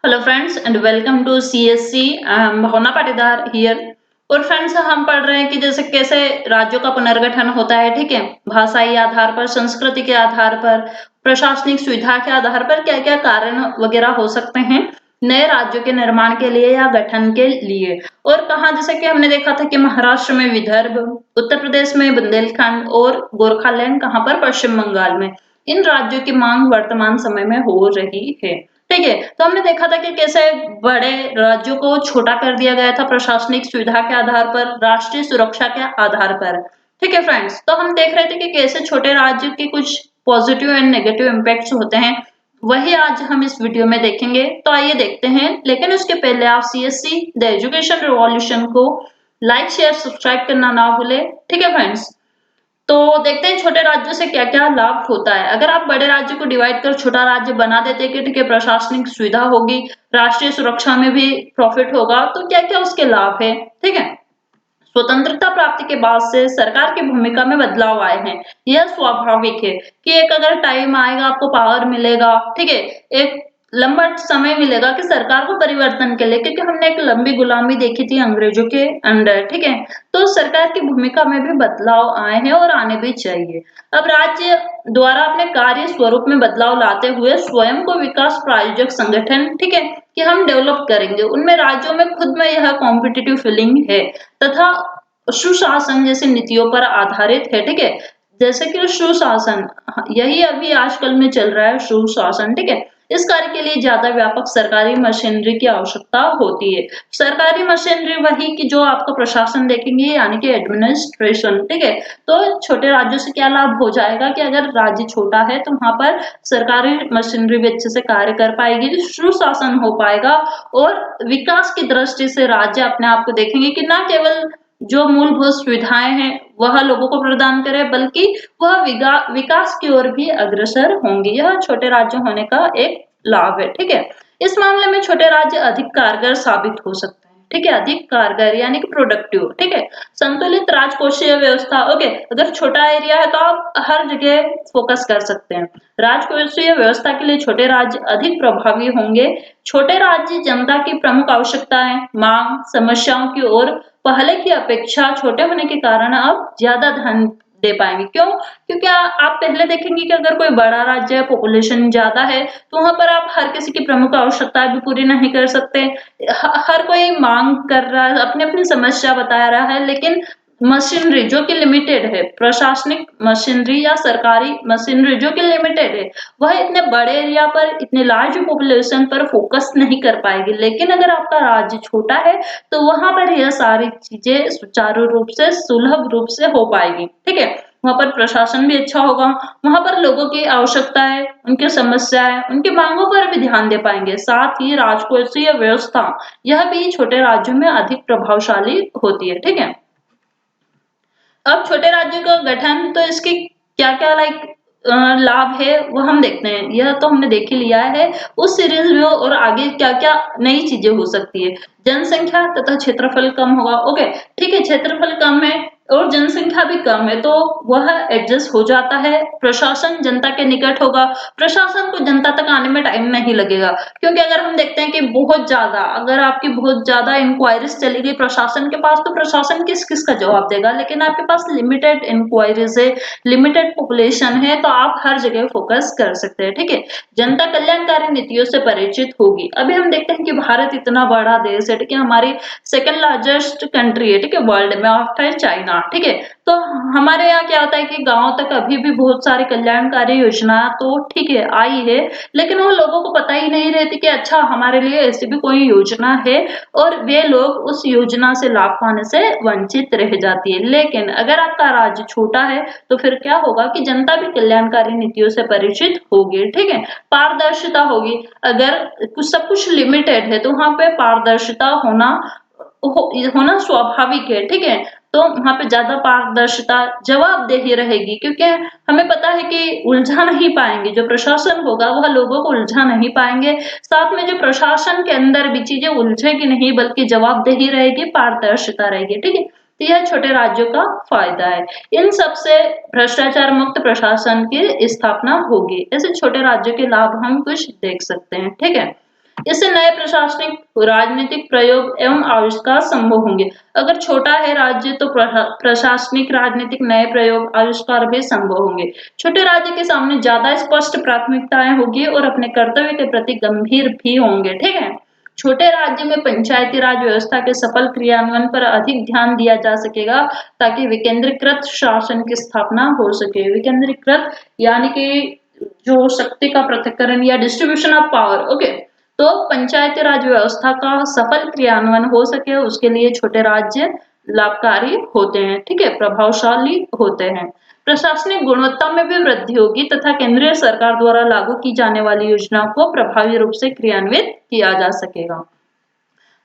Hello friends and welcome to CSC. Bhavna Patidar here. और friends हम पढ़ रहे हैं कि जैसे कैसे राज्यों का पुनर्गठन होता है, ठीक है। भाषाई आधार पर, संस्कृति के आधार पर, प्रशासनिक सुविधा के आधार पर क्या क्या कारण वगैरह हो सकते हैं नए राज्यों के निर्माण के लिए या गठन के लिए। और कहाँ, जैसे कि हमने देखा था कि महाराष्ट्र में विदर्भ, उत्तर प्रदेश में बुंदेलखंड और गोरखालैंड, कहाँ पर, पश्चिम बंगाल में। इन राज्यों की मांग वर्तमान समय में हो रही है, ठीक है। तो हमने देखा था कि कैसे बड़े राज्यों को छोटा कर दिया गया था प्रशासनिक सुविधा के आधार पर, राष्ट्रीय सुरक्षा के आधार पर, ठीक है फ्रेंड्स। तो हम देख रहे थे कि कैसे छोटे राज्य के कुछ पॉजिटिव एंड नेगेटिव इम्पैक्ट्स होते हैं, वही आज हम इस वीडियो में देखेंगे। तो आइए देखते हैं, लेकिन उसके पहले आप सीएससी द एजुकेशन रिवॉल्यूशन को लाइक शेयर सब्सक्राइब करना ना भूले, ठीक है फ्रेंड्स। तो देखते हैं छोटे राज्यों से क्या क्या लाभ होता है। अगर आप बड़े राज्य को डिवाइड कर छोटा राज्य बना देते कि ठीक है, प्रशासनिक सुविधा होगी, राष्ट्रीय सुरक्षा में भी प्रॉफिट होगा, तो क्या क्या उसके लाभ है, ठीक है। स्वतंत्रता प्राप्ति के बाद से सरकार की भूमिका में बदलाव आए हैं। यह स्वाभाविक है कि एक अगर टाइम आएगा, आपको पावर मिलेगा, ठीक है, एक लंबा समय मिलेगा कि सरकार को परिवर्तन के लिए, क्योंकि हमने एक लंबी गुलामी देखी थी अंग्रेजों के अंडर, ठीक है। तो सरकार की भूमिका में भी बदलाव आए हैं और आने भी चाहिए। अब राज्य द्वारा अपने कार्य स्वरूप में बदलाव लाते हुए स्वयं को विकास प्रायोजक संगठन, ठीक है, कि हम डेवलप करेंगे, उनमें राज्यों में खुद में यह कॉम्पिटिटिव फीलिंग है तथा सुशासन जैसी नीतियों पर आधारित है, ठीक है। जैसे कि सुशासन, यही अभी आजकल में चल रहा है, सुशासन, ठीक है। इस कार्य के लिए ज्यादा व्यापक सरकारी मशीनरी की आवश्यकता होती है। सरकारी मशीनरी वही कि जो आपका प्रशासन देखेंगे, यानी कि एडमिनिस्ट्रेशन, ठीक है। तो छोटे राज्यों से क्या लाभ हो जाएगा कि अगर राज्य छोटा है तो वहां पर सरकारी मशीनरी भी अच्छे से कार्य कर पाएगी, सुशासन हो पाएगा। और विकास की दृष्टि से राज्य अपने आप को देखेंगे कि न केवल जो मूलभूत सुविधाएं हैं वह लोगों को प्रदान करे, बल्कि वह विकास की ओर भी अग्रसर होंगे। यह छोटे राज्य होने का एक लाभ है, ठीक है। इस मामले में छोटे राज्य अधिक कारगर साबित हो सकते हैं, ठीक है, अधिक कारगर यानी कि प्रोडक्टिव, ठीक है। संतुलित राजकोषीय व्यवस्था, ओके। अगर छोटा एरिया है तो आप हर जगह फोकस कर सकते हैं। राजकोषीय व्यवस्था के लिए छोटे राज्य अधिक प्रभावी होंगे। छोटे राज्य जनता की प्रमुख आवश्यकताएं, मांग, समस्याओं की ओर पहले की अपेक्षा छोटे होने के कारण अब ज्यादा ध्यान दे पाएंगे। क्यों? क्योंकि आप पहले देखेंगे कि अगर कोई बड़ा राज्य है, पॉपुलेशन ज्यादा है, तो वहां पर आप हर किसी की प्रमुख आवश्यकताएं भी पूरी नहीं कर सकते। हर कोई मांग कर रहा है, अपनी अपनी समस्या बता रहा है, लेकिन मशीनरी जो कि लिमिटेड है, प्रशासनिक मशीनरी या सरकारी मशीनरी जो कि लिमिटेड है, वह इतने बड़े एरिया पर, इतने लार्ज पॉपुलेशन पर फोकस नहीं कर पाएगी। लेकिन अगर आपका राज्य छोटा है तो वहां पर यह सारी चीजें सुचारू रूप से, सुलभ रूप से हो पाएगी, ठीक है। वहां पर प्रशासन भी अच्छा होगा, वहां पर लोगों की आवश्यकताएं, उनकी समस्याएं, उनकी मांगों पर भी ध्यान दे पाएंगे। साथ ही राजकोषीय व्यवस्था, यह भी छोटे राज्यों में अधिक प्रभावशाली होती है, ठीक है। अब छोटे राज्यों का गठन, तो इसकी क्या क्या लाभ है वो हम देखते हैं। यह तो हमने देख ही लिया है उस सीरीज में, और आगे क्या क्या नई चीजें हो सकती है। जनसंख्या तथा क्षेत्रफल कम होगा, ओके, ठीक है। क्षेत्रफल कम है और जनसंख्या भी कम है, तो वह एडजस्ट हो जाता है। प्रशासन जनता के निकट होगा, प्रशासन को जनता तक आने में टाइम नहीं लगेगा। क्योंकि अगर हम देखते हैं कि बहुत ज्यादा, अगर आपकी बहुत ज्यादा इंक्वायरीज चली गई प्रशासन के पास, तो प्रशासन किस किस का जवाब देगा। लेकिन आपके पास लिमिटेड इंक्वायरीज है, लिमिटेड पॉपुलेशन है, तो आप हर जगह फोकस कर सकते हैं, ठीक है। जनता कल्याणकारी नीतियों से परिचित होगी। अभी हम देखते हैं कि भारत इतना बड़ा देश है, ठीक है, हमारी सेकंड लार्जेस्ट कंट्री है, ठीक है, वर्ल्ड में, आफ्टर चाइना, ठीक है। तो हमारे यहाँ क्या होता है कि गांव तक अभी भी बहुत सारी कल्याणकारी योजना तो ठीक है आई है, लेकिन वो लोगों को पता ही नहीं रहती कि अच्छा हमारे लिए ऐसी भी कोई योजना है, और वे लोग उस योजना से लाभ पाने से वंचित रह जाती है। लेकिन अगर आपका राज्य छोटा है तो फिर क्या होगा कि जनता भी कल्याणकारी नीतियों से परिचित होगी, ठीक है। पारदर्शिता होगी। अगर कुछ सब कुछ लिमिटेड है तो वहां पे पारदर्शिता होना स्वाभाविक है, ठीक है। तो वहां पे ज्यादा पारदर्शिता, जवाबदेही रहेगी, क्योंकि हमें पता है कि उलझा नहीं पाएंगे। जो प्रशासन होगा वह लोगों को उलझा नहीं पाएंगे। साथ में जो प्रशासन के अंदर भी चीजें उलझेगी नहीं, बल्कि जवाबदेही रहेगी, पारदर्शिता रहेगी, ठीक है। तो यह छोटे राज्यों का फायदा है। इन सबसे भ्रष्टाचार मुक्त प्रशासन की स्थापना होगी। ऐसे छोटे राज्यों के लाभ हम कुछ देख सकते हैं, ठीक है। इससे नए प्रशासनिक, राजनीतिक प्रयोग एवं आविष्कार संभव होंगे। अगर छोटा है राज्य तो प्रशासनिक, राजनीतिक नए प्रयोग, आविष्कार भी संभव होंगे। छोटे राज्य के सामने ज्यादा स्पष्ट प्राथमिकताएं होगी और अपने कर्तव्य के प्रति गंभीर भी होंगे। ठीक है। छोटे राज्य में पंचायती राज व्यवस्था के सफल क्रियान्वयन पर अधिक ध्यान दिया जा सकेगा, ताकि विकेंद्रीकृत शासन की स्थापना हो सके। विकेंद्रीकृत यानी कि जो शक्ति का पृथक्करण या डिस्ट्रीब्यूशन ऑफ पावर। ओके, तो पंचायती राज व्यवस्था का सफल क्रियान्वयन हो सके, उसके लिए छोटे राज्य लाभकारी होते हैं। ठीक है, प्रभावशाली होते हैं। प्रशासनिक गुणवत्ता में भी वृद्धि होगी तथा केंद्रीय सरकार द्वारा लागू की जाने वाली योजनाओं को प्रभावी रूप से क्रियान्वित किया जा सकेगा।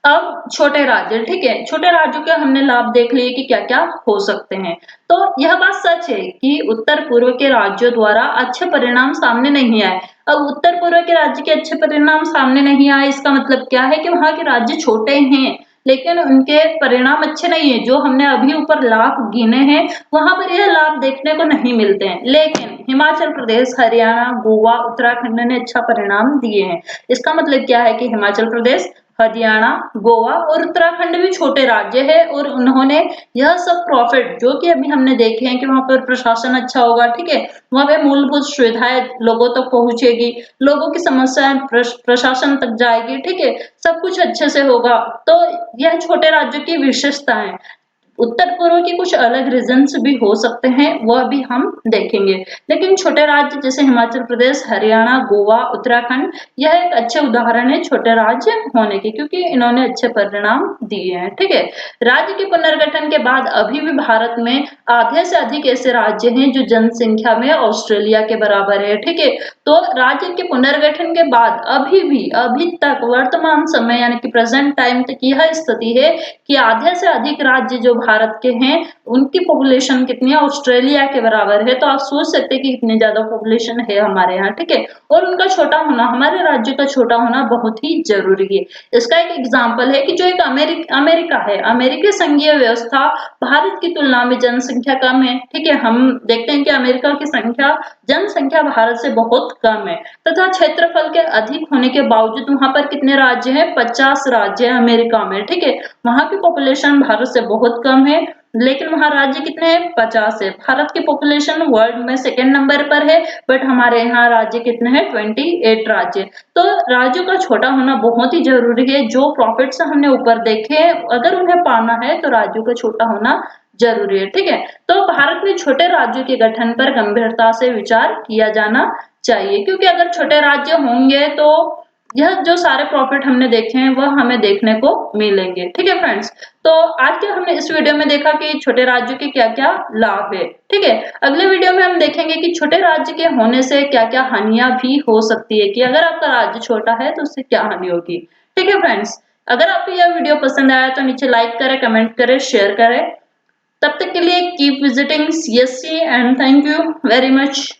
अब छोटे राज्य, ठीक है, छोटे राज्यों के हमने लाभ देख लिए कि क्या क्या हो सकते हैं। तो यह बात सच है कि उत्तर पूर्व के राज्यों द्वारा अच्छे परिणाम सामने नहीं आए। अब उत्तर पूर्व के राज्य के अच्छे परिणाम सामने नहीं आए, इसका मतलब क्या है कि वहां के राज्य छोटे हैं लेकिन उनके परिणाम अच्छे नहीं है। जो हमने अभी ऊपर लाभ गिने हैं वहां पर यह लाभ देखने को नहीं मिलते हैं, लेकिन हिमाचल प्रदेश, हरियाणा, गोवा, उत्तराखंड ने अच्छा परिणाम दिए हैं। इसका मतलब क्या है कि हिमाचल प्रदेश, हरियाणा, गोवा और उत्तराखंड भी छोटे राज्य है और उन्होंने यह सब प्रॉफिट जो कि अभी हमने देखे हैं कि वहां पर प्रशासन अच्छा होगा, ठीक है, वहां पे मूलभूत सुविधाएं लोगों तक पहुंचेगी, लोगों की समस्याएं प्रशासन तक जाएगी, ठीक है, सब कुछ अच्छे से होगा। तो यह छोटे राज्यों की विशेषता है। उत्तर पूर्व के कुछ अलग रीजन्स भी हो सकते हैं, वह भी हम देखेंगे। लेकिन छोटे राज्य जैसे हिमाचल प्रदेश, हरियाणा, गोवा, उत्तराखंड, यह एक अच्छे उदाहरण है छोटे राज्य होने के, क्योंकि इन्होंने अच्छे परिणाम दिए हैं। ठीक है, राज्य के पुनर्गठन के बाद अभी भी भारत में आधे से अधिक ऐसे राज्य हैं जो जनसंख्या में ऑस्ट्रेलिया के बराबर है। ठीक है, तो राज्य के पुनर्गठन के बाद अभी तक वर्तमान समय यानी कि प्रेजेंट टाइम तक यह स्थिति है कि आधे से अधिक राज्य जो भारत के हैं उनकी पॉपुलेशन कितनी है, ऑस्ट्रेलिया के बराबर है। तो आप सोच सकते हैं कि कितनी ज्यादा पॉपुलेशन है हमारे यहाँ। ठीक है, और उनका छोटा होना, हमारे राज्य का छोटा होना बहुत ही जरूरी है। इसका एक एग्जाम्पल है कि जो एक अमेरिका है, अमेरिकी संघीय व्यवस्था भारत की तुलना में जनसंख्या कम है। ठीक है, हम देखते हैं कि अमेरिका की जनसंख्या भारत से बहुत कम है तथा क्षेत्रफल के अधिक होने के बावजूद वहां पर कितने राज्य हैं, 50 राज्य है अमेरिका में। ठीक है, वहां की पॉपुलेशन भारत से बहुत कम है लेकिन वहां राज्य कितने हैं, 50 है। भारत की पॉपुलेशन वर्ल्ड में सेकंड नंबर पर है, बट हमारे यहाँ राज्य कितने हैं, 28 राज्य। तो राज्यों का छोटा होना बहुत ही जरूरी है। जो प्रॉफिट्स हमने ऊपर देखे, अगर उन्हें पाना है तो राज्यों का छोटा होना जरूरी है। ठीक है, तो भारत में छोटे राज्यों के गठन पर गंभीरता से विचार किया जाना चाहिए, क्योंकि अगर छोटे राज्य होंगे तो यह जो सारे प्रॉफिट हमने देखे हैं वह हमें देखने को मिलेंगे। ठीक है फ्रेंड्स, तो आज के हमने इस वीडियो में देखा कि छोटे राज्यों के क्या क्या लाभ है। ठीक है, अगले वीडियो में हम देखेंगे कि छोटे राज्य के होने से क्या क्या हानियां भी हो सकती है, कि अगर आपका राज्य छोटा है तो उससे क्या हानि होगी। ठीक है फ्रेंड्स, अगर आपको यह वीडियो पसंद आया तो नीचे लाइक करें, कमेंट करें, शेयर करें। तब तक के लिए keep visiting CSC and thank you very much.